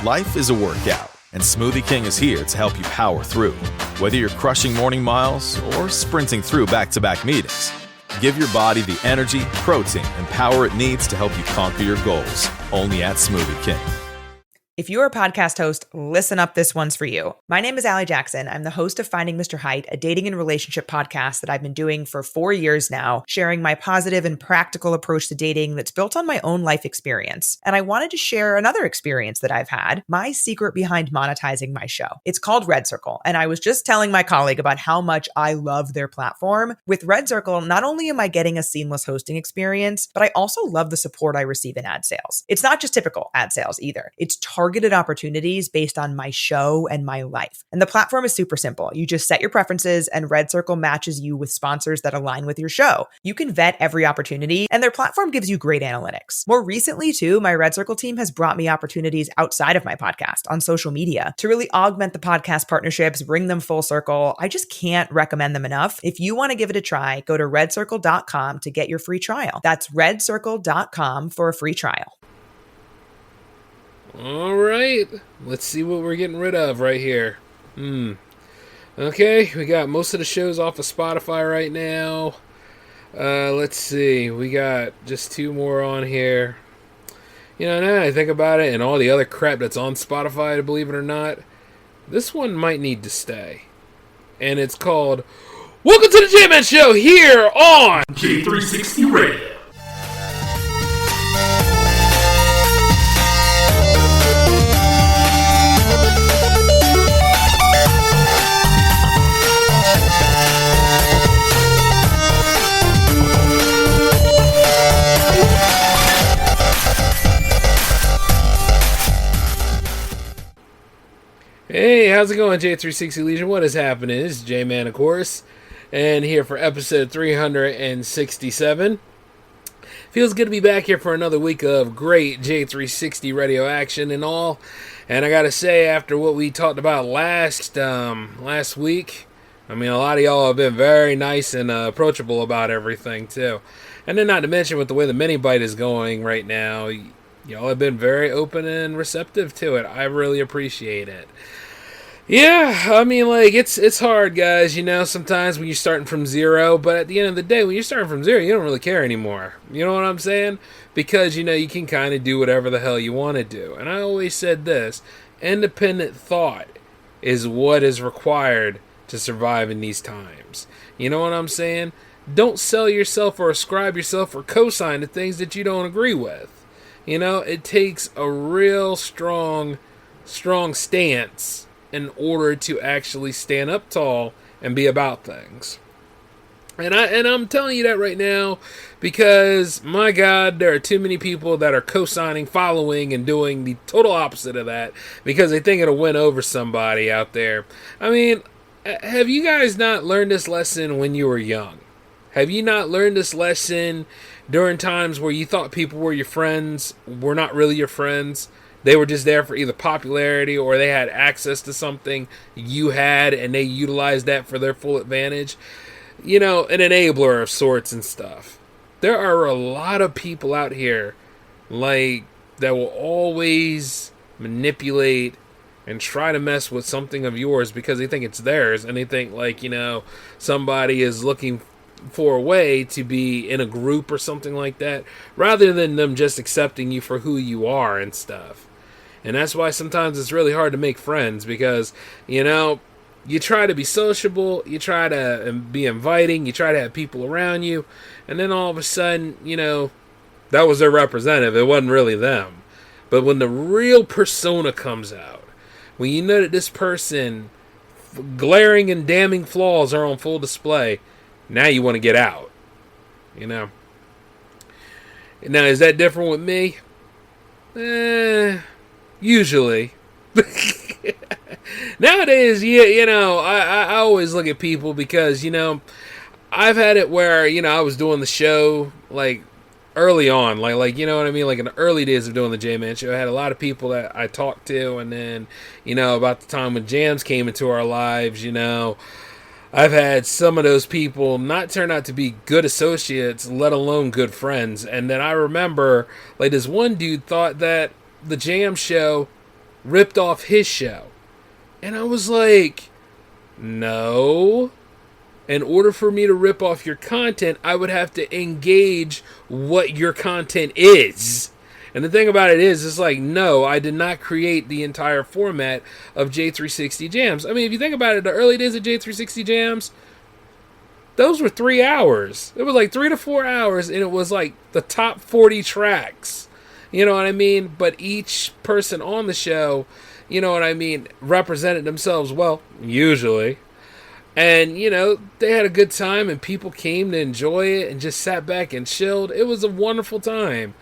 Life is a workout, and Smoothie King is here to help you power through. Whether you're crushing morning miles or sprinting through back-to-back meetings, give your body the energy, protein, and power it needs to help you conquer your goals. Only at Smoothie King. If you're a podcast host, listen up, this one's for you. My name is Allie Jackson. I'm the host of Finding Mr. Height, a dating and relationship podcast that I've been doing for 4 years now, sharing my positive and practical approach to dating that's built on my own life experience. And I wanted to share another experience that I've had, my secret behind monetizing my show. It's called Red Circle, and I was just telling my colleague about how much I love their platform. With Red Circle, not only am I getting a seamless hosting experience, but I also love the support I receive in ad sales. It's not just typical ad sales either. It's targeted opportunities based on my show and my life. And the platform is super simple. You just set your preferences and Red Circle matches you with sponsors that align with your show. You can vet every opportunity and their platform gives you great analytics. More recently too, my Red Circle team has brought me opportunities outside of my podcast on social media to really augment the podcast partnerships, bring them full circle. I just can't recommend them enough. If you want to give it a try, go to redcircle.com to get your free trial. That's redcircle.com for a free trial. All right, let's see what we're getting rid of right here. Okay, we got most of the shows off of Spotify right now. Let's see, we got just 2 more on here. You know, now I think about it, and all the other crap that's on Spotify, believe it or not, this one might need to stay. And it's called Welcome to the J-Man Show here on J360 Radio. Hey, how's it going, J360 Legion? What is happening? This is J-Man, of course, and here for episode 367. Feels good to be back here for another week of great J360 radio action and all. And I gotta say, after what we talked about last week, I mean, a lot of y'all have been very nice and approachable about everything, too. And then not to mention with the way the mini bite is going right now, y'all have been very open and receptive to it. I really appreciate it. Yeah, I mean, like, it's hard, guys, you know, sometimes when you're starting from zero, but at the end of the day, when you're starting from zero, you don't really care anymore. You know what I'm saying? Because, you know, you can kind of do whatever the hell you want to do. And I always said this, independent thought is what is required to survive in these times. You know what I'm saying? Don't sell yourself or ascribe yourself or co-sign to things that you don't agree with. You know, it takes a real strong stance in order to actually stand up tall and be about things. And I'm telling you that right now because, my God, there are too many people that are co-signing, following, and doing the total opposite of that because they think it'll win over somebody out there. I mean, have you guys not learned this lesson when you were young? Have you not learned this lesson during times where you thought people were your friends, were not really your friends? They were just there for either popularity or they had access to something you had and they utilized that for their full advantage. You know, an enabler of sorts and stuff. There are a lot of people out here like that will always manipulate and try to mess with something of yours because they think it's theirs and they think, like, you know, somebody is looking for a way to be in a group or something like that rather than them just accepting you for who you are and stuff. And that's why sometimes it's really hard to make friends because, you know, you try to be sociable, you try to be inviting, you try to have people around you, and then all of a sudden, you know, that was their representative. It wasn't really them. But when the real persona comes out, when you know that this person, glaring and damning flaws are on full display, now you want to get out. You know? Now, is that different with me? Usually. Nowadays, you know, I always look at people because, you know, I've had it where, you know, I was doing the show, like, early on, like you know what I mean? Like, in the early days of doing the J-Man Show, I had a lot of people that I talked to, and then, you know, about the time when jams came into our lives, you know, I've had some of those people not turn out to be good associates, let alone good friends. And then I remember, like, this one dude thought that the Jam Show ripped off his show. And I was like, no. In order for me to rip off your content, I would have to engage what your content is. And the thing about it is, it's like, no, I did not create the entire format of J360 Jams. I mean, if you think about it, the early days of J360 Jams, those were 3 hours. It was like 3 to 4 hours, and it was like the top 40 tracks. You know what I mean? But each person on the show, you know what I mean, represented themselves well, usually. And, you know, they had a good time, and people came to enjoy it and just sat back and chilled. It was a wonderful time.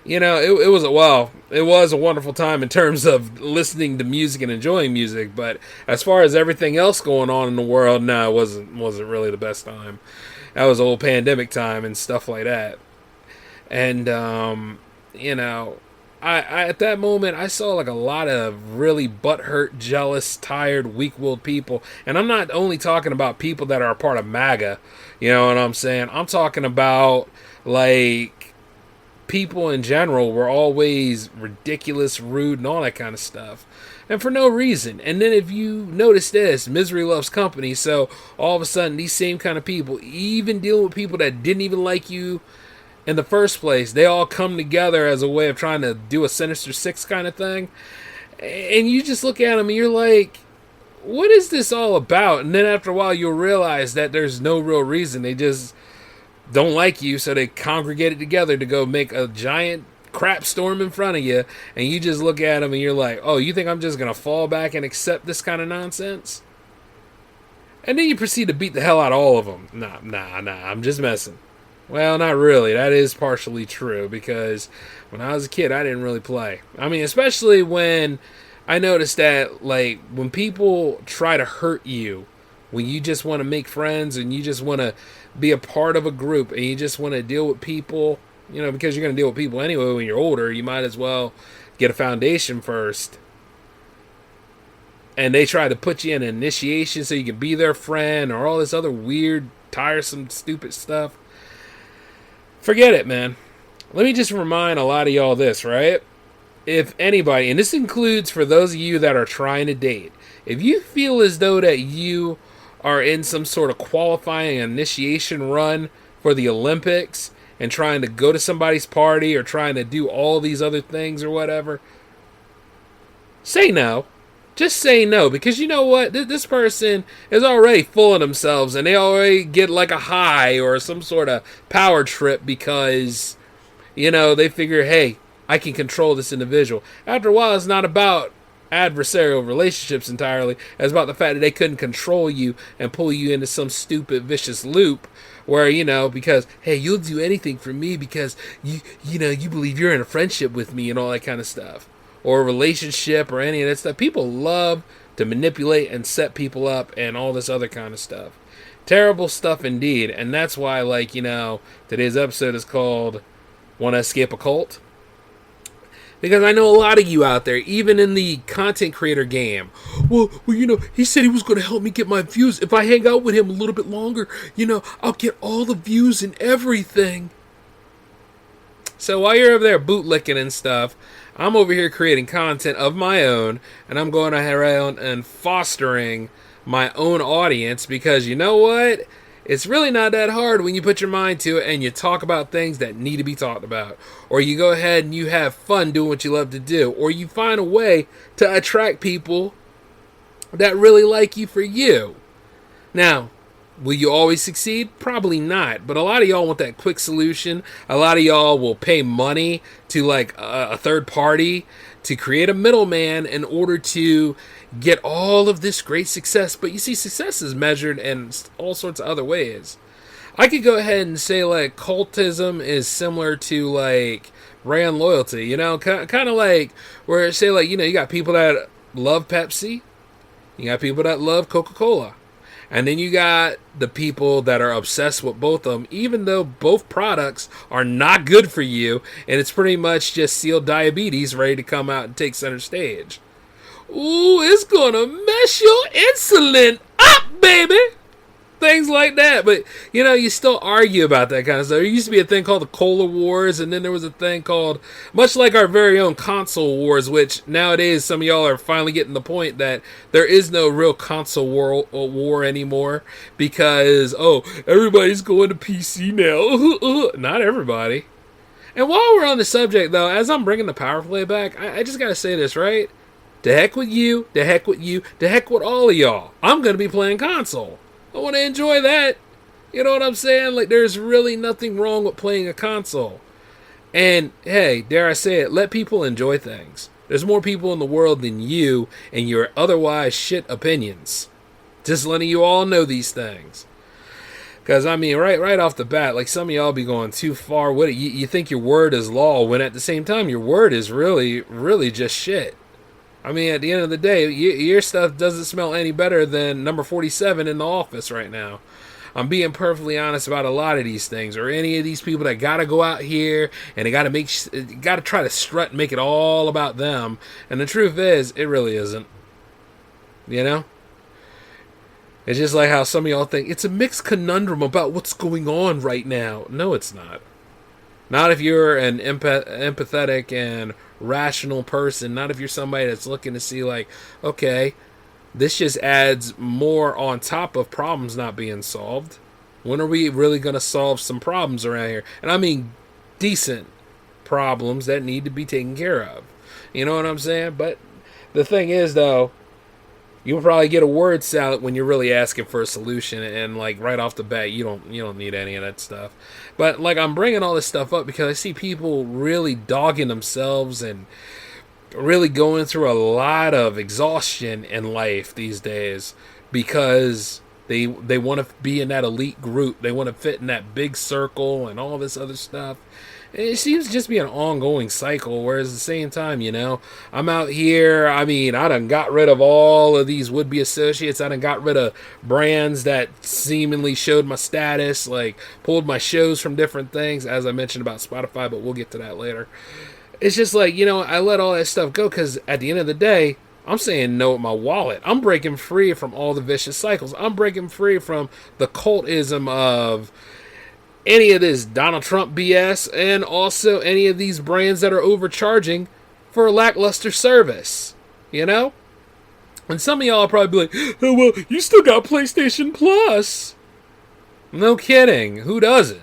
You know, it was a wonderful time in terms of listening to music and enjoying music. But as far as everything else going on in the world, no, it wasn't really the best time. That was old pandemic time and stuff like that. And you know, I at that moment I saw like a lot of really butthurt, jealous, tired, weak-willed people. And I'm not only talking about people that are a part of MAGA. You know what I'm saying? I'm talking about like people in general were always ridiculous, rude, and all that kind of stuff. And for no reason. And then if you notice this, misery loves company. So all of a sudden, these same kind of people, even dealing with people that didn't even like you in the first place, they all come together as a way of trying to do a Sinister Six kind of thing. And you just look at them and you're like, what is this all about? And then after a while, you'll realize that there's no real reason. They just don't like you, so they congregated together to go make a giant crap storm in front of you, and you just look at them and you're like, oh, you think I'm just going to fall back and accept this kind of nonsense? And then you proceed to beat the hell out of all of them. Nah, I'm just messing. Well, not really. That is partially true, because when I was a kid, I didn't really play. I mean, especially when I noticed that, like, when people try to hurt you, when you just want to make friends and you just want to be a part of a group and you just want to deal with people, you know, because you're going to deal with people anyway when you're older, you might as well get a foundation first. And they try to put you in an initiation so you can be their friend or all this other weird, tiresome, stupid stuff. Forget it, man. Let me just remind a lot of y'all this, right? If anybody, and this includes for those of you that are trying to date, if you feel as though that you are in some sort of qualifying initiation run for the Olympics and trying to go to somebody's party or trying to do all these other things or whatever, say no. Just say no, because you know what? This person is already full of themselves and they already get like a high or some sort of power trip because, you know, they figure, hey, I can control this individual. After a while, it's not about adversarial relationships entirely. It's about the fact that they couldn't control you and pull you into some stupid vicious loop where, you know, because, hey, you'll do anything for me because you know, you believe you're in a friendship with me and all that kind of stuff, or a relationship or any of that stuff. People love to manipulate and set people up and all this other kind of stuff. Terrible stuff indeed. And that's why, like, you know, today's episode is called Want to Escape a Cult? Because I know a lot of you out there, even in the content creator game, well, you know, he said he was going to help me get my views. If I hang out with him a little bit longer, you know, I'll get all the views and everything. So while you're over there bootlicking and stuff, I'm over here creating content of my own, and I'm going around and fostering my own audience, because you know what? It's really not that hard when you put your mind to it and you talk about things that need to be talked about. Or you go ahead and you have fun doing what you love to do. Or you find a way to attract people that really like you for you. Now, will you always succeed? Probably not. But a lot of y'all want that quick solution. A lot of y'all will pay money to like a third party to create a middleman in order to get all of this great success. But you see, success is measured in all sorts of other ways. I could go ahead and say like cultism is similar to like brand loyalty, you know, kind of like where say like, you know, you got people that love Pepsi, you got people that love Coca-Cola, and then you got the people that are obsessed with both of them, even though both products are not good for you, and it's pretty much just sealed diabetes ready to come out and take center stage. Ooh, it's gonna mess your insulin up, baby. things like that. But, you still argue about that kind of stuff. There used to be a thing called the Cola Wars, and then there was a thing called, much like our very own console wars, which nowadays some of y'all are finally getting the point that there is no real console war anymore because, everybody's going to PC now. Not everybody. And while we're on the subject, though, as I'm bringing the power play back, I just got to say this, right? To heck with you, to heck with you, to heck with all of y'all. I'm going to be playing console. I want to enjoy that. You know what I'm saying? Like, there's really nothing wrong with playing a console. And, hey, dare I say it, let people enjoy things. There's more people in the world than you and your otherwise shit opinions. Just letting you all know these things. Because, I mean, right off the bat, like, some of y'all be going too far with it. You think your word is law, when at the same time, your word is really, really just shit. I mean, at the end of the day, your stuff doesn't smell any better than number 47 in the office right now. I'm being perfectly honest about a lot of these things, or any of these people that gotta go out here and they gotta try to strut and make it all about them. And the truth is, it really isn't. It's just like how some of y'all think it's a mixed conundrum about what's going on right now. No, it's not. Not if you're an empathetic and rational person. Not if you're somebody that's looking to see, like, okay, this just adds more on top of problems not being solved. When are we really going to solve some problems around here? And I mean decent problems that need to be taken care of. You know what I'm saying? But the thing is, though, you'll probably get a word salad when you're really asking for a solution, and like right off the bat, you don't need any of that stuff. But like, I'm bringing all this stuff up because I see people really dogging themselves and really going through a lot of exhaustion in life these days because they want to be in that elite group, they want to fit in that big circle and all this other stuff. It seems to just be an ongoing cycle, whereas at the same time, I'm out here, I mean, I done got rid of all of these would-be associates, I done got rid of brands that seemingly showed my status, like, pulled my shows from different things, as I mentioned about Spotify, but we'll get to that later. It's just like, I let all that stuff go, because at the end of the day, I'm saying no with my wallet. I'm breaking free from all the vicious cycles. I'm breaking free from the cultism of any of this Donald Trump BS, and also any of these brands that are overcharging for a lackluster service, And some of y'all will probably be like, oh, well, you still got PlayStation Plus. No kidding. Who doesn't?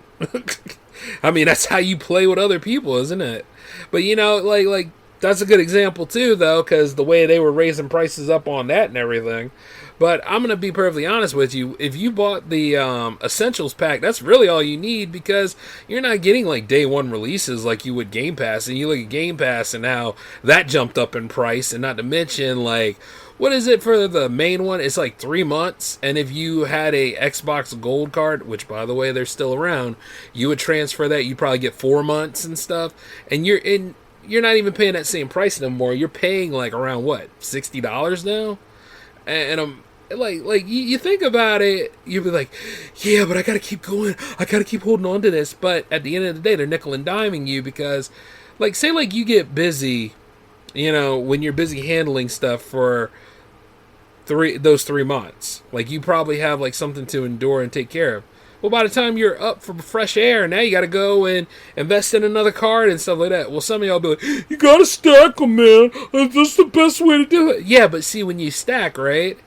I mean, that's how you play with other people, isn't it? But, like that's a good example, too, though, because the way they were raising prices up on that and everything. But I'm going to be perfectly honest with you. If you bought the Essentials pack, that's really all you need, because you're not getting like day one releases like you would Game Pass. And you look at Game Pass and how that jumped up in price. And not to mention, like, what is it for the main one? It's like 3 months. And if you had a Xbox Gold card, which by the way, they're still around, you would transfer that. You'd probably get 4 months and stuff. And you're not even paying that same price anymore. You're paying like around what, $60 now? And I'm like you think about it, you'd be like, yeah, but I gotta keep going. I gotta keep holding on to this. But at the end of the day, they're nickel and diming you because, like, say like you get busy, when you're busy handling stuff for those 3 months, like you probably have like something to endure and take care of. Well, by the time you're up for fresh air, now you got to go and invest in another card and stuff like that. Well, some of y'all be like, you got to stack them, man. That's the best way to do it. Yeah, but see, when you stack, right?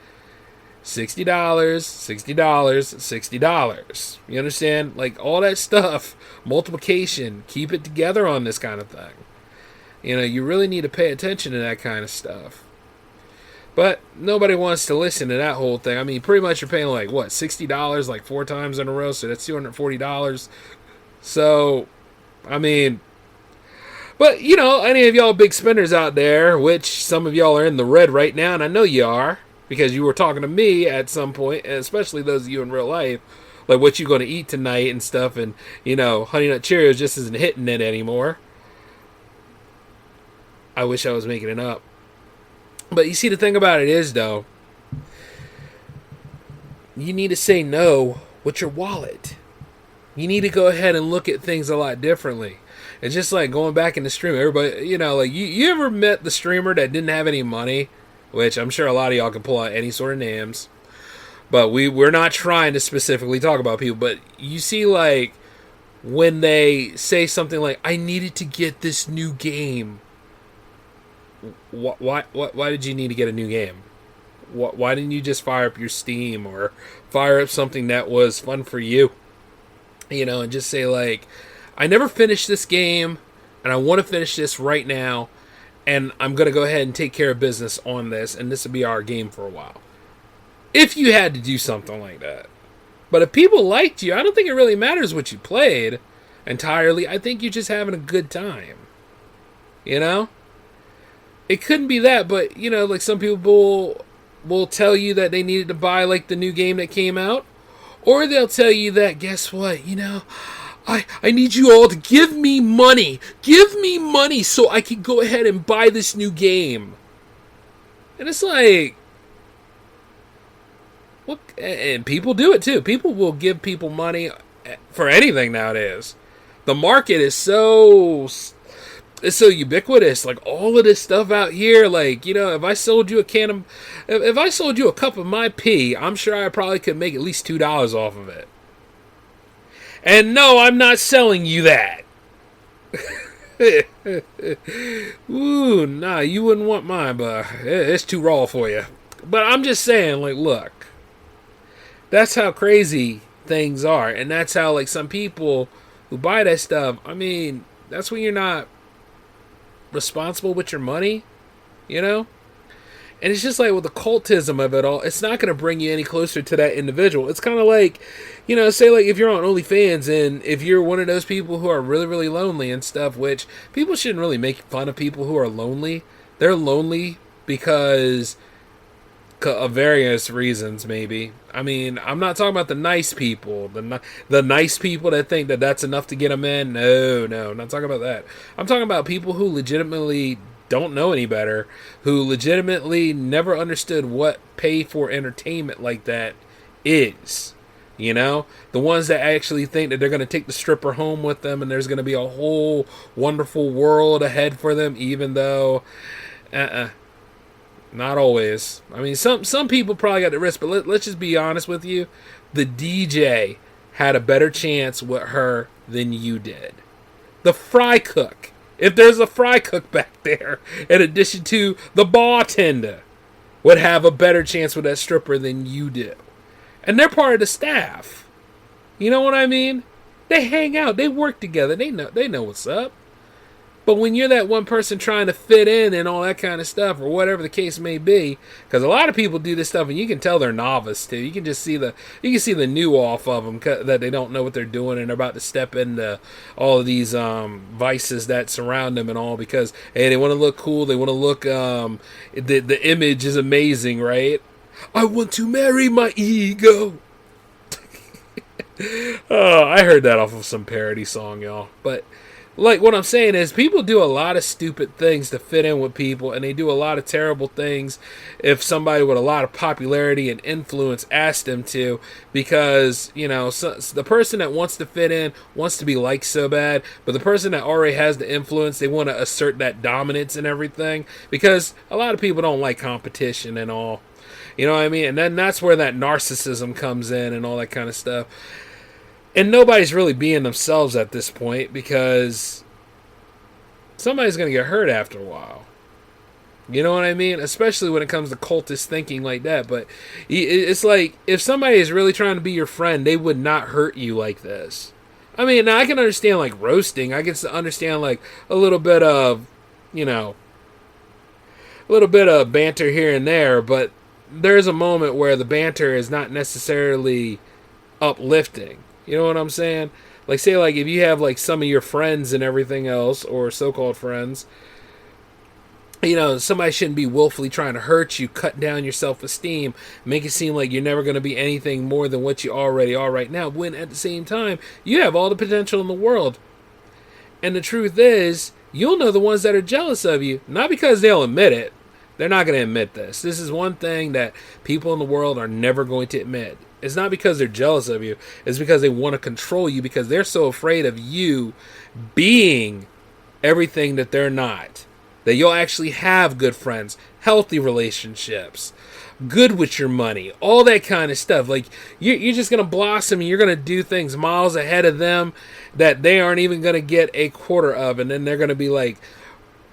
$60, $60, $60. You understand? Like, all that stuff, multiplication, keep it together on this kind of thing. You really need to pay attention to that kind of stuff. But nobody wants to listen to that whole thing. I mean, pretty much you're paying like, what, $60 like 4 times in a row, so that's $240. So, I mean, but, any of y'all big spenders out there, which some of y'all are in the red right now, and I know you are, because you were talking to me at some point, and especially those of you in real life, like what you going to eat tonight and stuff, and, Honey Nut Cheerios just isn't hitting it anymore. I wish I was making it up. But you see, the thing about it is, though, you need to say no with your wallet. You need to go ahead and look at things a lot differently. It's just like going back in the stream. Everybody, like you ever met the streamer that didn't have any money? Which I'm sure a lot of y'all can pull out any sort of names. But we're not trying to specifically talk about people. But you see, like, when they say something like, I needed to get this new game. Why did you need to get a new game? Why didn't you just fire up your Steam or fire up something that was fun for you? You know, and just say, like, I never finished this game, and I want to finish this right now, and I'm going to go ahead and take care of business on this, and this will be our game for a while. If you had to do something like that. But if people liked you, I don't think it really matters what you played entirely. I think you're just having a good time. You know? It couldn't be that, but, you know, like some people will tell you that they needed to buy, like, the new game that came out. Or they'll tell you that, guess what, you know, I need you all to give me money. Give me money so I can go ahead and buy this new game. And it's like, what? And people do it too. People will give people money for anything nowadays. The market is so ubiquitous. Like, all of this stuff out here, like, you know, if I sold you a cup of my pee, I'm sure I probably could make at least $2 off of it. And no, I'm not selling you that. Ooh, nah, you wouldn't want mine, but it's too raw for you. But I'm just saying, like, look, that's how crazy things are. And that's how, like, some people who buy that stuff, I mean, that's when you're not responsible with your money, you know? And it's just like with the cultism of it all, it's not going to bring you any closer to that individual. It's kind of like, you know, say like if you're on OnlyFans and if you're one of those people who are really, really lonely and stuff, which people shouldn't really make fun of people who are lonely. They're lonely because of various reasons, maybe. I mean, I'm not talking about the nice people, the nice people that think that that's enough to get them in. No, I'm not talking about that. I'm talking about people who legitimately don't know any better, who legitimately never understood what pay for entertainment like that is. You know, the ones that actually think that they're going to take the stripper home with them and there's going to be a whole wonderful world ahead for them, even though, not always. I mean, some people probably got the risk, but let's just be honest with you. The DJ had a better chance with her than you did. The fry cook, if there's a fry cook back there, in addition to the bartender, would have a better chance with that stripper than you do. And they're part of the staff. You know what I mean? They hang out. They work together. They know what's up. But when you're that one person trying to fit in and all that kind of stuff, or whatever the case may be, because a lot of people do this stuff, and you can tell they're novice too. You can just see the new off of them that they don't know what they're doing and they're about to step into all of these vices that surround them and all, because hey, they want to look cool. They want to look. The image is amazing, right? I want to marry my ego. Oh, I heard that off of some parody song, y'all. But like what I'm saying is people do a lot of stupid things to fit in with people, and they do a lot of terrible things if somebody with a lot of popularity and influence asks them to, because, you know, the person that wants to fit in wants to be liked so bad, but the person that already has the influence, they want to assert that dominance and everything, because a lot of people don't like competition and all. You know what I mean? And then that's where that narcissism comes in and all that kind of stuff. And nobody's really being themselves at this point, because somebody's going to get hurt after a while. You know what I mean? Especially when it comes to cultist thinking like that. But it's like, if somebody is really trying to be your friend, they would not hurt you like this. I mean, now I can understand like roasting. I can understand like a little bit of, you know, a little bit of banter here and there. But there's a moment where the banter is not necessarily uplifting. You know what I'm saying? Like, say, like, if you have, like, some of your friends and everything else, or so-called friends, you know, somebody shouldn't be willfully trying to hurt you, cut down your self-esteem, make it seem like you're never going to be anything more than what you already are right now, when at the same time, you have all the potential in the world. And the truth is, you'll know the ones that are jealous of you, not because they'll admit it. They're not going to admit this. This is one thing that people in the world are never going to admit. It's not because they're jealous of you. It's because they want to control you, because they're so afraid of you being everything that they're not. That you'll actually have good friends, healthy relationships, good with your money, all that kind of stuff. Like, you're just going to blossom and you're going to do things miles ahead of them that they aren't even going to get a quarter of. And then they're going to be like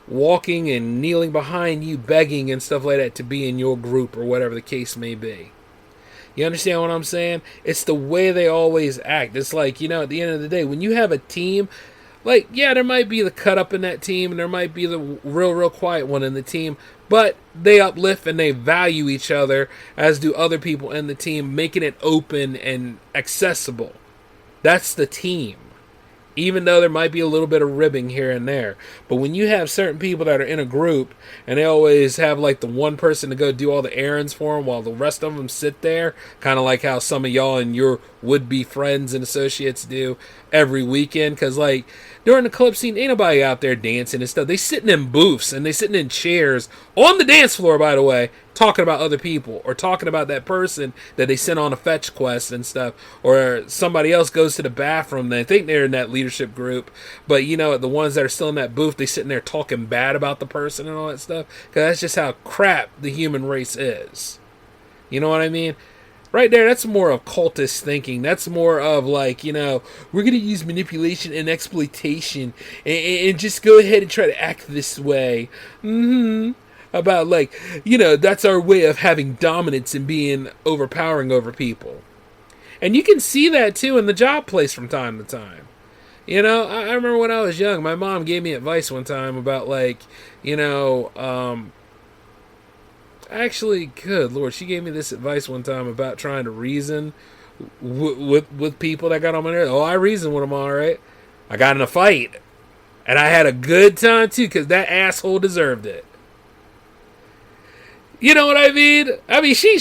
walking and kneeling behind you, begging and stuff like that to be in your group or whatever the case may be. You understand what I'm saying? It's the way they always act. It's like, at the end of the day, when you have a team, like, yeah, there might be the cut up in that team and there might be the real quiet one in the team, but they uplift and they value each other, as do other people in the team, making it open and accessible. That's the team. Even though there might be a little bit of ribbing here and there. But when you have certain people that are in a group and they always have like the one person to go do all the errands for them while the rest of them sit there, kind of like how some of y'all and your would-be friends and associates do every weekend. Because like during the club scene, ain't nobody out there dancing and stuff. They sitting in booths and they sitting in chairs on the dance floor, by the way, talking about other people or talking about that person that they sent on a fetch quest and stuff, or somebody else goes to the bathroom. They think they're in that leadership group, but the ones that are still in that booth, they sitting there talking bad about the person and all that stuff, because that's just how crap the human race is. You know what I mean? Right there, that's more of cultist thinking. That's more of like, we're going to use manipulation and exploitation and just go ahead and try to act this way. About like, that's our way of having dominance and being overpowering over people. And you can see that too in the job place from time to time. I remember when I was young, my mom gave me advice one time about like, actually, good Lord, she gave me this advice one time about trying to reason with people that got on my nerves. Oh, I reasoned with them all right. I got in a fight. And I had a good time too, because that asshole deserved it. You know what I mean? I mean, she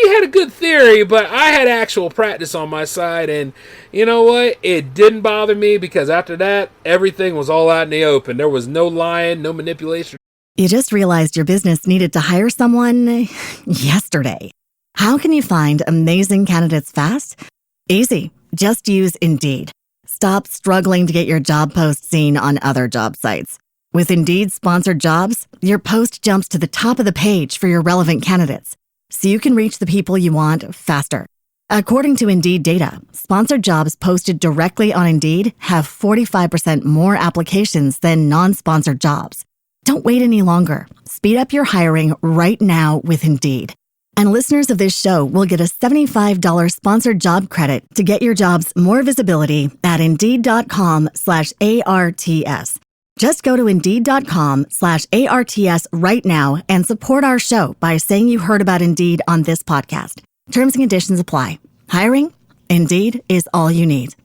had a good theory, but I had actual practice on my side, and you know what? It didn't bother me, because after that, everything was all out in the open. There was no lying, no manipulation. You just realized your business needed to hire someone yesterday. How can you find amazing candidates fast? Easy. Just use Indeed. Stop struggling to get your job post seen on other job sites. With Indeed sponsored jobs, your post jumps to the top of the page for your relevant candidates, so you can reach the people you want faster. According to Indeed data, sponsored jobs posted directly on Indeed have 45% more applications than non-sponsored jobs. Don't wait any longer. Speed up your hiring right now with Indeed. And listeners of this show will get a $75 sponsored job credit to get your jobs more visibility at Indeed.com/ARTS. Just go to Indeed.com/ARTS right now and support our show by saying you heard about Indeed on this podcast. Terms and conditions apply. Hiring? Indeed is all you need.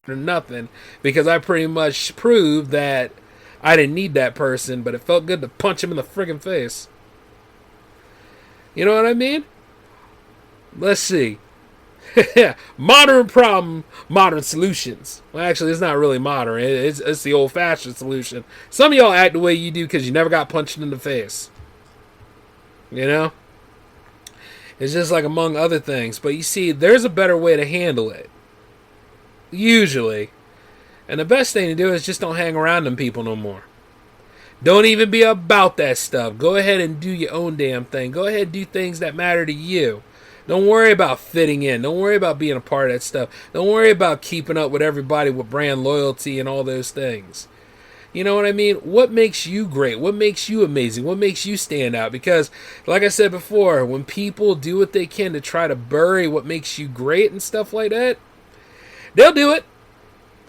Or nothing, because I pretty much proved that I didn't need that person, but it felt good to punch him in the friggin' face. You know what I mean? Let's see. Modern problem, modern solutions. Well, actually, it's not really modern. It's the old-fashioned solution. Some of y'all act the way you do because you never got punched in the face. It's just like among other things. But you see, there's a better way to handle it. Usually. And the best thing to do is just don't hang around them people no more. Don't even be about that stuff. Go ahead and do your own damn thing. Go ahead and do things that matter to you. Don't worry about fitting in. Don't worry about being a part of that stuff. Don't worry about keeping up with everybody with brand loyalty and all those things. You know what I mean? What makes you great? What makes you amazing? What makes you stand out? Because, like I said before, when people do what they can to try to bury what makes you great and stuff like that, they'll do it.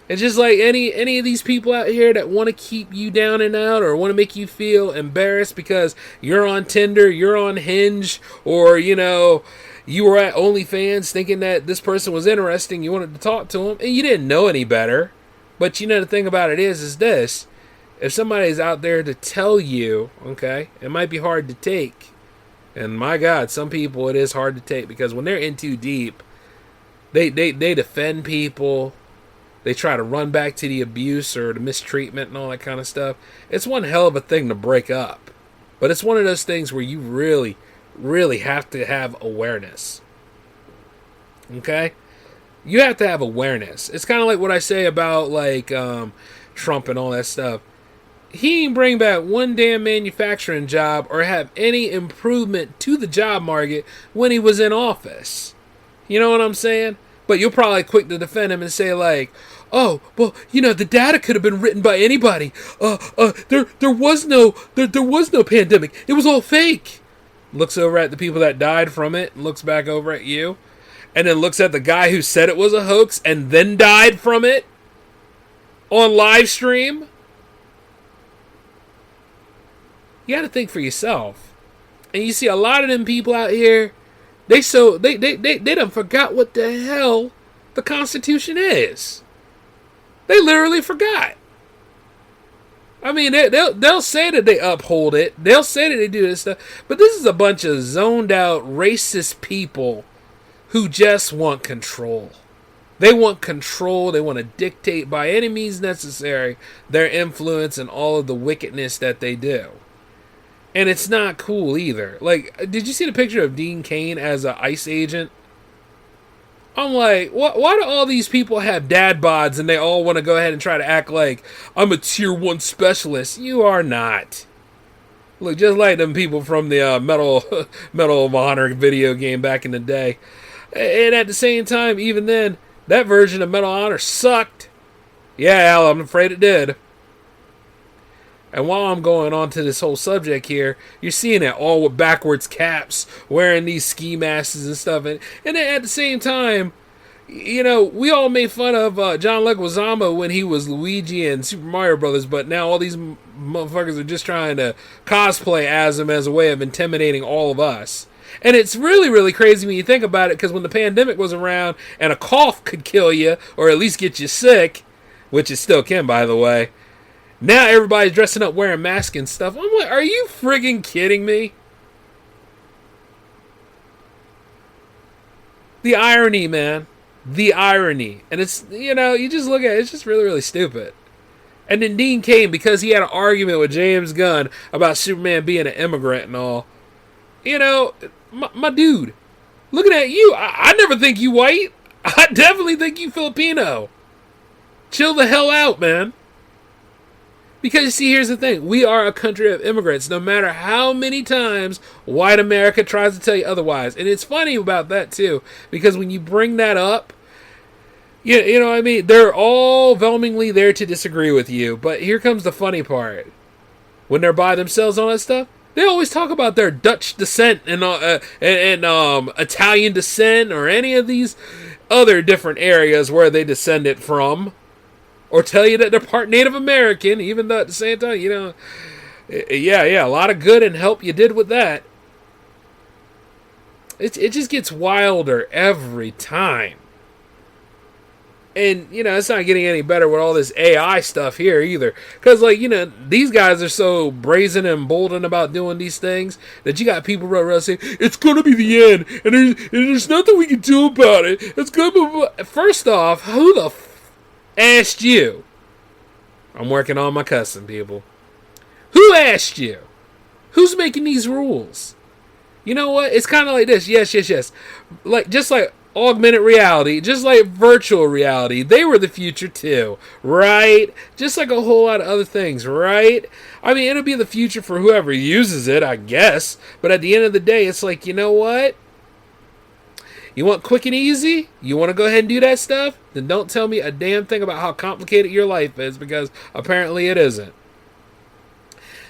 It's just like any of these people out here that want to keep you down and out, or want to make you feel embarrassed because you're on Tinder, you're on Hinge, or, you were at OnlyFans thinking that this person was interesting, you wanted to talk to him, and you didn't know any better. But the thing about it is this. If somebody's out there to tell you, okay, it might be hard to take. And my God, some people it is hard to take, because when they're in too deep, they defend people. They try to run back to the abuse or the mistreatment and all that kind of stuff. It's one hell of a thing to break up. But it's one of those things where you really have to have awareness. Okay? You have to have awareness. It's kind of like what I say about Trump and all that stuff. he didn't bring back one damn manufacturing job or have any improvement to the job market when he was in office. You know what I'm saying? But you'll probably quick to defend him and say like, oh, well, the data could have been written by anybody. There was no pandemic. It was all fake. Looks over at the people that died from it and looks back over at you. And then looks at the guy who said it was a hoax and then died from it on live stream. You got to think for yourself. And you see a lot of them people out here, they done forgot what the hell the Constitution is. They literally forgot. I mean, they'll say that they uphold it. They'll say that they do this stuff. But this is a bunch of zoned out, racist people who just want control. They want control. They want to dictate by any means necessary their influence and all of the wickedness that they do. And it's not cool either. Like, did you see the picture of Dean Cain as an ICE agent? I'm like, why do all these people have dad bods and they all want to go ahead and try to act like I'm a tier 1 specialist? You are not. Look, just like them people from the Medal of Honor video game back in the day. And at the same time, even then, that version of Medal of Honor sucked. Yeah, Al, I'm afraid it did. And while I'm going on to this whole subject here, you're seeing it all with backwards caps, wearing these ski masks and stuff. And then at the same time, we all made fun of John Leguizamo when he was Luigi in Super Mario Brothers, but now all these motherfuckers are just trying to cosplay as him as a way of intimidating all of us. And it's really, really crazy when you think about it, because when the pandemic was around and a cough could kill you, or at least get you sick, which it still can, by the way, now everybody's dressing up wearing masks and stuff. I'm like, are you friggin' kidding me? The irony, man. The irony. And it's, you just look at it, it's just really, really stupid. And then Dean Cain, because he had an argument with James Gunn about Superman being an immigrant and all. My dude, looking at you, I never think you white. I definitely think you Filipino. Chill the hell out, man. Because, see, here's the thing. We are a country of immigrants, no matter how many times white America tries to tell you otherwise. And it's funny about that, too. Because when you bring that up, you know what I mean? They're all overwhelmingly there to disagree with you. But here comes the funny part. When they're by themselves on that stuff, they always talk about their Dutch descent and Italian descent or any of these other different areas where they descended from. Or tell you that they're part Native American, even though at the same time, yeah, a lot of good and help you did with that. It just gets wilder every time. And, it's not getting any better with all this AI stuff here either. Because, these guys are so brazen and bolden about doing these things that you got people running around saying, it's going to be the end, and there's nothing we can do about it. It's going to be... First off, who the asked you? I'm working on my cussing, people. Who asked you? Who's making these rules? You know what? It's kind of like this. Yes. Just like augmented reality, just like virtual reality, they were the future too, right? Just like a whole lot of other things, right? I mean, it'll be the future for whoever uses it, I guess. But at the end of the day, it's like, you know what? You want quick and easy? You want to go ahead and do that stuff? Then don't tell me a damn thing about how complicated your life is, because apparently it isn't.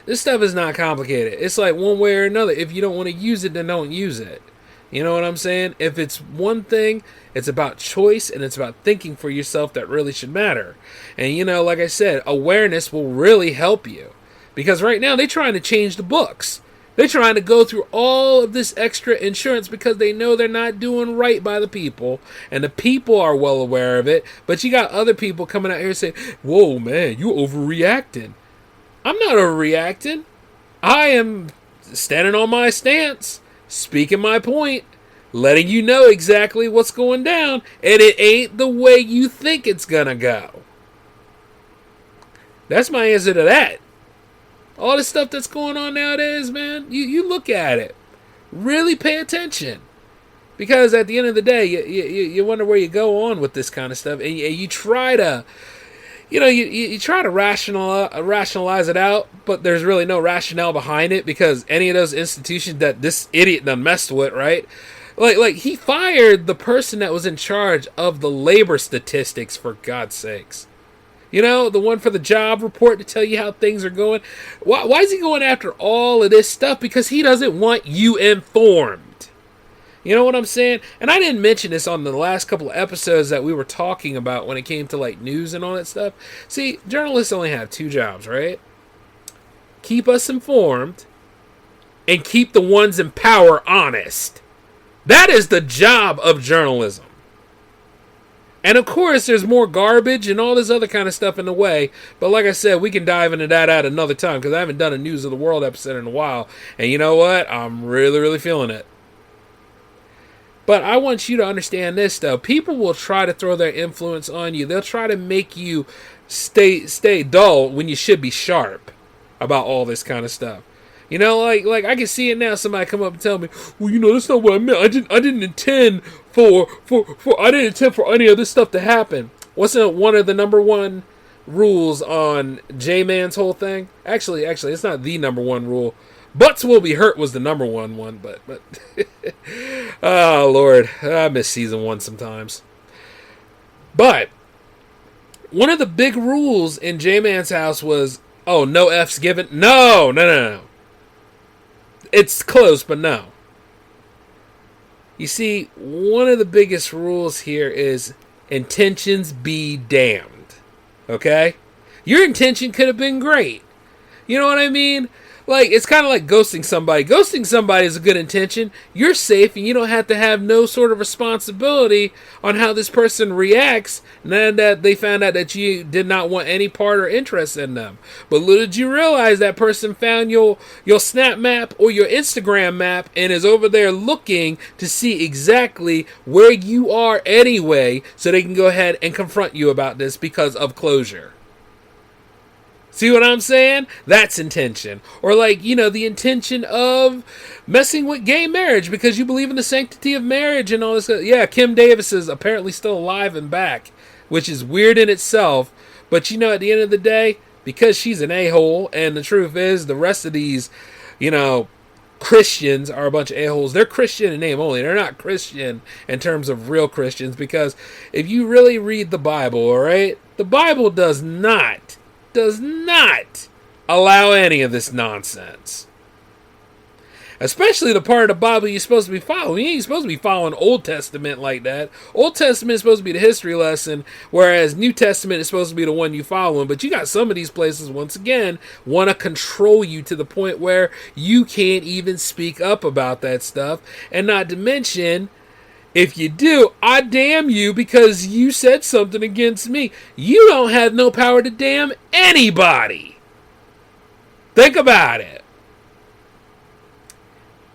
This stuff is not complicated. It's like one way or another. If you don't want to use it, then don't use it. You know what I'm saying? If it's one thing, it's about choice and it's about thinking for yourself that really should matter. And, like I said, awareness will really help you. Because right now, they're trying to change the books. They're trying to go through all of this extra insurance because they know they're not doing right by the people. And the people are well aware of it. But you got other people coming out here saying, whoa, man, you overreacting. I'm not overreacting. I am standing on my stance, speaking my point, letting you know exactly what's going down. And it ain't the way you think it's going to go. That's my answer to that. All the stuff that's going on nowadays, man, you look at it. Really pay attention. Because at the end of the day, you wonder where you go on with this kind of stuff. And you try to you try to rationalize it out, but there's really no rationale behind it because any of those institutions that this idiot done messed with, right? Like he fired the person that was in charge of the labor statistics, for God's sakes. The one for the job report to tell you how things are going. Why is he going after all of this stuff? Because he doesn't want you informed. You know what I'm saying? And I didn't mention this on the last couple of episodes that we were talking about when it came to like news and all that stuff. See, journalists only have two jobs, right? Keep us informed and keep the ones in power honest. That is the job of journalism. And of course, there's more garbage and all this other kind of stuff in the way. But like I said, we can dive into that at another time because I haven't done a News of the World episode in a while. And you know what? I'm really, really feeling it. But I want you to understand this, though. People will try to throw their influence on you. They'll try to make you stay dull when you should be sharp about all this kind of stuff. Like I can see it now. Somebody come up and tell me, "Well, that's not what I meant. I didn't intend for any of this stuff to happen." Wasn't one of the number one rules on J-Man's whole thing? Actually, it's not the number one rule. Butts will be hurt was the number one, but oh Lord, I miss season 1 sometimes. But one of the big rules in J-Man's house was, no F's given. No. It's close, but no. You see, one of the biggest rules here is intentions be damned. Okay? Your intention could have been great. You know what I mean? Like, it's kind of like ghosting somebody. Ghosting somebody is a good intention. You're safe, and you don't have to have no sort of responsibility on how this person reacts now that they found out that you did not want any part or interest in them. But little did you realize that person found your Snap map or your Instagram map and is over there looking to see exactly where you are anyway, so they can go ahead and confront you about this because of closure. See what I'm saying? That's intention. Or like, the intention of messing with gay marriage because you believe in the sanctity of marriage and all this. Yeah, Kim Davis is apparently still alive and back, which is weird in itself. But at the end of the day, because she's an a-hole, and the truth is the rest of these, Christians are a bunch of a-holes. They're Christian in name only. They're not Christian in terms of real Christians, because if you really read the Bible, all right, the Bible does not allow any of this nonsense. Especially the part of the Bible you're supposed to be following. You ain't supposed to be following Old Testament like that. Old Testament is supposed to be the history lesson, whereas New Testament is supposed to be the one you following. But you got some of these places, once again, want to control you to the point where you can't even speak up about that stuff. And not to mention, if you do, I damn you because you said something against me. You don't have no power to damn anybody. Think about it.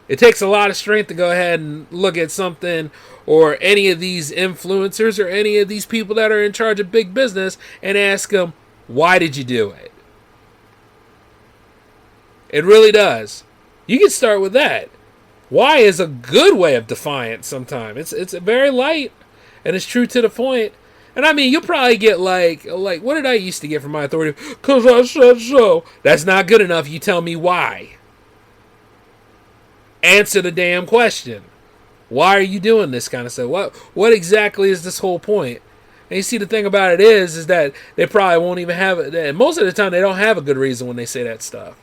It takes a lot of strength to go ahead and look at something or any of these influencers or any of these people that are in charge of big business and ask them, why did you do it? It really does. You can start with that. Why is a good way of defiance sometimes. It's very light and it's true to the point. And I mean, you'll probably get like what did I used to get from my authority? 'Cause I said so. That's not good enough. You tell me why. Answer the damn question. Why are you doing this kind of stuff? What exactly is this whole point? And you see, the thing about it is that they probably won't even have it. And most of the time, they don't have a good reason when they say that stuff.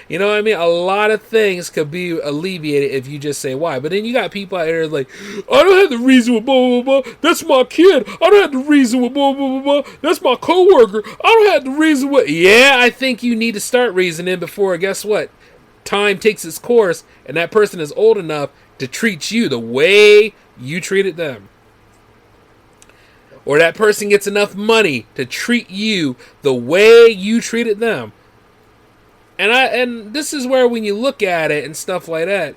You know what I mean? A lot of things could be alleviated if you just say why. But then you got people out there like, I don't have the reason with blah, blah, blah. That's my kid. I don't have the reason with blah, blah, blah, blah. That's my coworker. I don't have the reason with... Yeah, I think you need to start reasoning before, guess what? Time takes its course and that person is old enough to treat you the way you treated them. Or that person gets enough money to treat you the way you treated them. And this is where, when you look at it and stuff like that,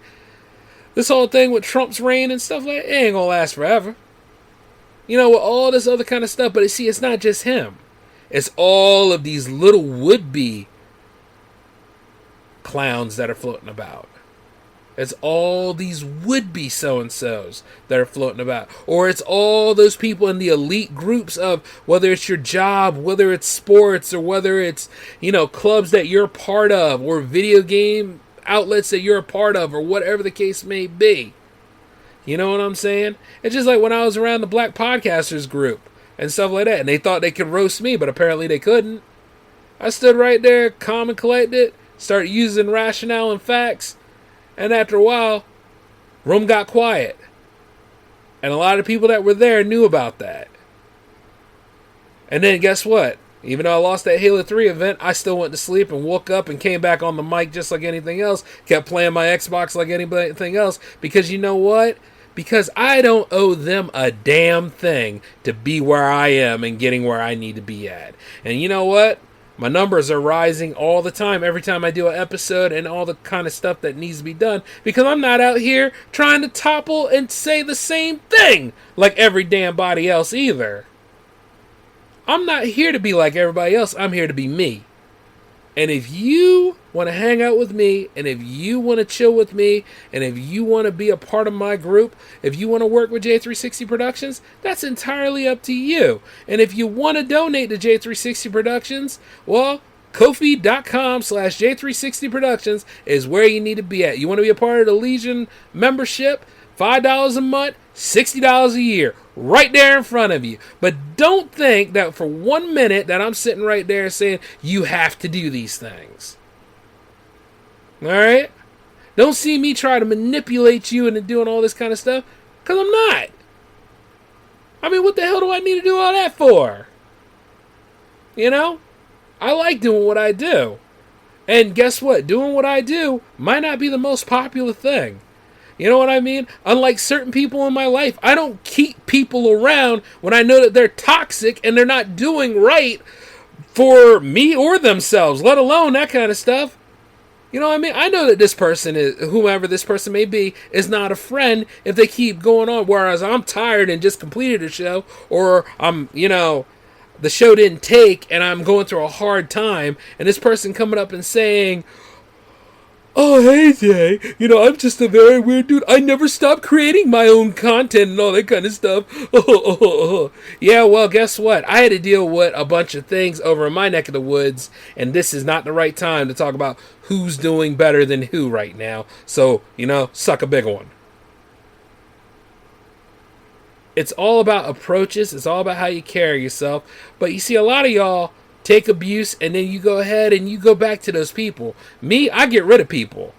this whole thing with Trump's reign and stuff like that, it ain't gonna last forever. With all this other kind of stuff. But see, it's not just him. It's all of these little would-be clowns that are floating about. It's all these would-be so-and-sos that are floating about. Or it's all those people in the elite groups of whether it's your job, whether it's sports, or whether it's, clubs that you're part of, or video game outlets that you're a part of, or whatever the case may be. You know what I'm saying? It's just like when I was around the Black Podcasters group and stuff like that, and they thought they could roast me, but apparently they couldn't. I stood right there, calm and collected, started using rationale and facts, and after a while, room got quiet. And a lot of people that were there knew about that. And then guess what? Even though I lost that Halo 3 event, I still went to sleep and woke up and came back on the mic just like anything else. Kept playing my Xbox like anything else. Because you know what? Because I don't owe them a damn thing to be where I am and getting where I need to be at. And you know what? My numbers are rising all the time, every time I do an episode and all the kind of stuff that needs to be done, because I'm not out here trying to topple and say the same thing like every damn body else either. I'm not here to be like everybody else. I'm here to be me. And if you want to hang out with me, and if you want to chill with me, and if you want to be a part of my group, if you want to work with J360 Productions, that's entirely up to you. And if you want to donate to J360 Productions, well, Ko-fi.com/J360 Productions is where you need to be at. You want to be a part of the Legion membership? $5 a month, $60 a year, right there in front of you. But don't think that for 1 minute that I'm sitting right there saying you have to do these things. All right? Don't see me try to manipulate you into doing all this kind of stuff, because I'm not. I mean, what the hell do I need to do all that for? I like doing what I do. And guess what? Doing what I do might not be the most popular thing. You know what I mean? Unlike certain people in my life, I don't keep people around when I know that they're toxic and they're not doing right for me or themselves, let alone that kind of stuff. You know what I mean? I know that this person is, whomever this person may be, is not a friend if they keep going on, whereas I'm tired and just completed a show, or I'm, the show didn't take and I'm going through a hard time, and this person coming up and saying, "Oh, hey, Jay, I'm just a very weird dude. I never stop creating my own content and all that kind of stuff." Yeah, well, guess what? I had to deal with a bunch of things over in my neck of the woods, and this is not the right time to talk about who's doing better than who right now. So, suck a big one. It's all about approaches. It's all about how you carry yourself. But you see, a lot of y'all take abuse, and then you go ahead and you go back to those people. Me, I get rid of people.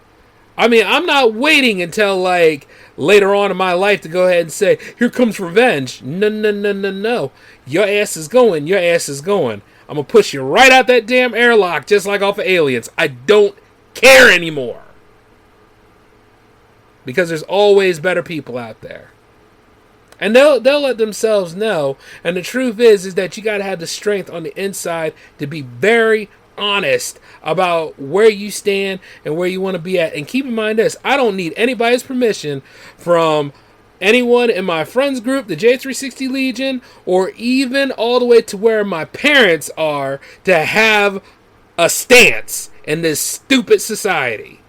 I mean, I'm not waiting until, later on in my life to go ahead and say, "Here comes revenge." No. Your ass is going. Your ass is going. I'm going to push you right out that damn airlock, just like off of Aliens. I don't care anymore. Because there's always better people out there. And they'll let themselves know. And the truth is that you got to have the strength on the inside to be very honest about where you stand and where you want to be at. And keep in mind this, I don't need anybody's permission from anyone in my friends group, the J360 Legion, or even all the way to where my parents are, to have a stance in this stupid society.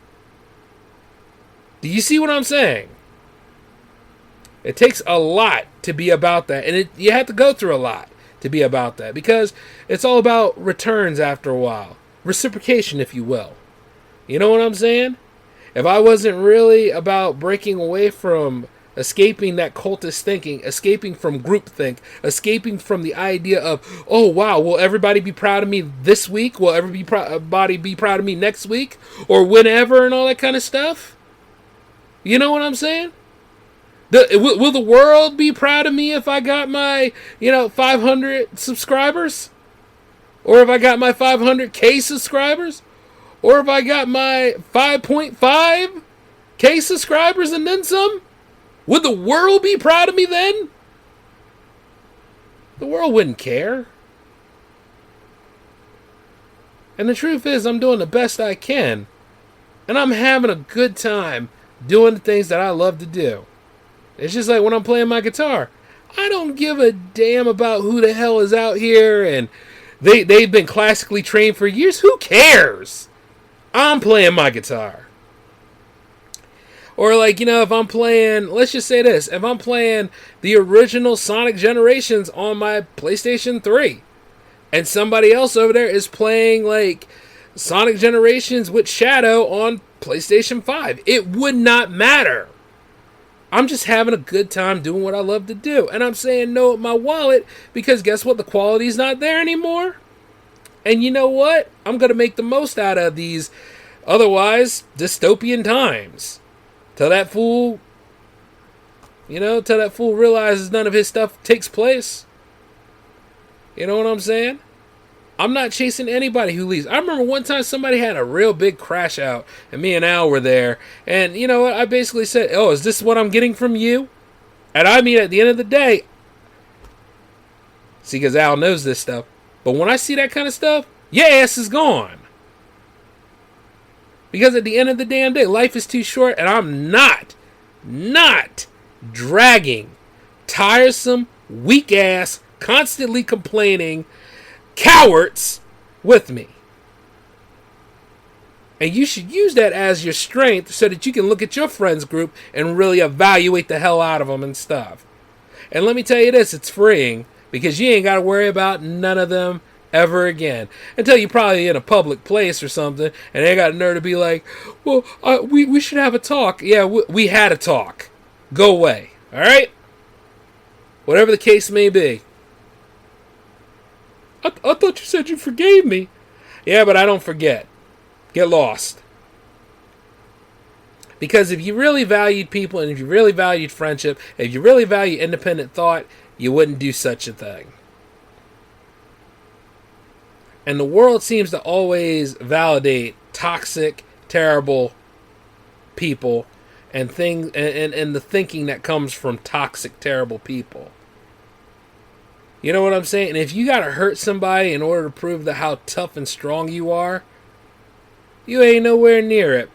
Do you see what I'm saying? It takes a lot to be about that, and you have to go through a lot to be about that, because it's all about returns after a while. Reciprocation, if you will. You know what I'm saying? If I wasn't really about breaking away from escaping that cultist thinking, escaping from groupthink, escaping from the idea of, "Oh, wow, will everybody be proud of me this week? Will everybody be proud of me next week? Or whenever," and all that kind of stuff? You know what I'm saying? Will the world be proud of me if I got my, 500 subscribers? Or if I got my 500K subscribers? Or if I got my 5.5K subscribers and then some? Would the world be proud of me then? The world wouldn't care. And the truth is, I'm doing the best I can. And I'm having a good time doing the things that I love to do. It's just like when I'm playing my guitar. I don't give a damn about who the hell is out here and they've been classically trained for years. Who cares? I'm playing my guitar. Or like, if I'm playing, let's just say this, if I'm playing the original Sonic Generations on my PlayStation 3, and somebody else over there is playing like Sonic Generations with Shadow on PlayStation 5, it would not matter. I'm just having a good time doing what I love to do. And I'm saying no with my wallet because guess what? The quality's not there anymore. And you know what? I'm going to make the most out of these otherwise dystopian times. Till that fool realizes none of his stuff takes place. You know what I'm saying? I'm not chasing anybody who leaves. I remember one time somebody had a real big crash out, and me and Al were there. And you know what? I basically said, oh, is this what I'm getting from you? And I mean, at the end of the day, see, because Al knows this stuff. But when I see that kind of stuff, your ass is gone. Because at the end of the damn day, life is too short, and I'm not dragging tiresome, weak-ass, constantly complaining cowards with me. And you should use that as your strength so that you can look at your friends group and really evaluate the hell out of them and stuff. And let me tell you this, it's freeing because you ain't got to worry about none of them ever again. Until you're probably in a public place or something and they got a nerve to be like, well, we should have a talk. Yeah, we had a talk. Go away. All right? Whatever the case may be. I thought you said you forgave me. Yeah, but I don't forget. Get lost. Because if you really valued people and if you really valued friendship, if you really value independent thought, you wouldn't do such a thing. And the world seems to always validate toxic, terrible people and things and the thinking that comes from toxic, terrible people. You know what I'm saying? And if you got to hurt somebody in order to prove how tough and strong you are, you ain't nowhere near it.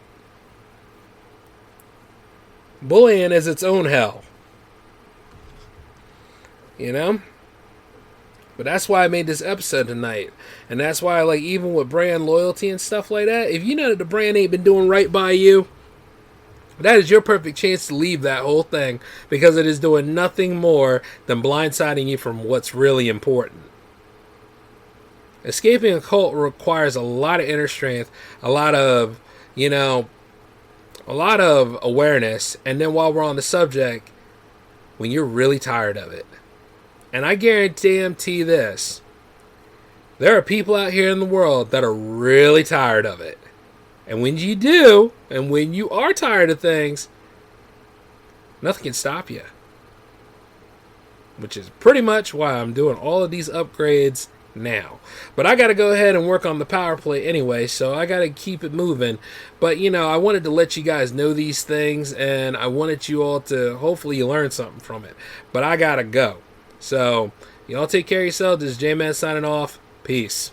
Bullying is its own hell. You know? But that's why I made this episode tonight. And that's why, like, even with brand loyalty and stuff like that, if you know that the brand ain't been doing right by you, that is your perfect chance to leave that whole thing because it is doing nothing more than blindsiding you from what's really important. Escaping a cult requires a lot of inner strength, a lot of awareness, and then while we're on the subject, when you're really tired of it. And I guarantee this, there are people out here in the world that are really tired of it. And when you do, and when you are tired of things, nothing can stop you. Which is pretty much why I'm doing all of these upgrades now. But I got to go ahead and work on the power play anyway, so I got to keep it moving. But, I wanted to let you guys know these things, and I wanted you all to, hopefully you learn something from it. But I got to go. So, y'all take care of yourselves. This is J-Man signing off. Peace.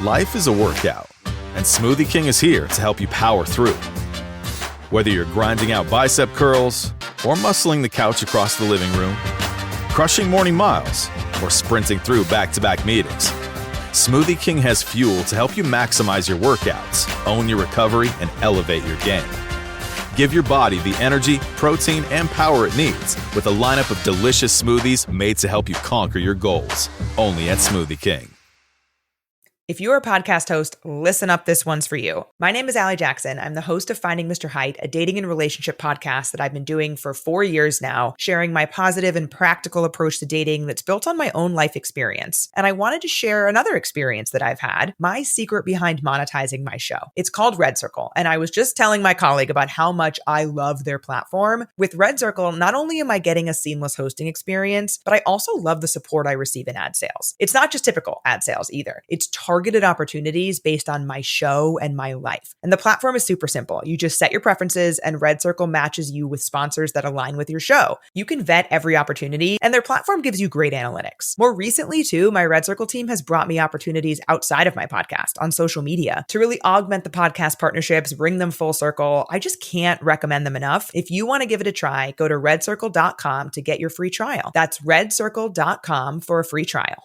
Life is a workout, and Smoothie King is here to help you power through. Whether you're grinding out bicep curls, or muscling the couch across the living room, crushing morning miles, or sprinting through back-to-back meetings, Smoothie King has fuel to help you maximize your workouts, own your recovery, and elevate your game. Give your body the energy, protein, and power it needs with a lineup of delicious smoothies made to help you conquer your goals. Only at Smoothie King. If you're a podcast host, listen up, this one's for you. My name is Allie Jackson. I'm the host of Finding Mr. Height, a dating and relationship podcast that I've been doing for 4 years now, sharing my positive and practical approach to dating that's built on my own life experience. And I wanted to share another experience that I've had, my secret behind monetizing my show. It's called Red Circle, and I was just telling my colleague about how much I love their platform. With Red Circle, not only am I getting a seamless hosting experience, but I also love the support I receive in ad sales. It's not just typical ad sales either. It's targeted opportunities based on my show and my life. And the platform is super simple. You just set your preferences and Red Circle matches you with sponsors that align with your show. You can vet every opportunity and their platform gives you great analytics. More recently too, my Red Circle team has brought me opportunities outside of my podcast on social media to really augment the podcast partnerships, bring them full circle. I just can't recommend them enough. If you want to give it a try, go to redcircle.com to get your free trial. That's redcircle.com for a free trial.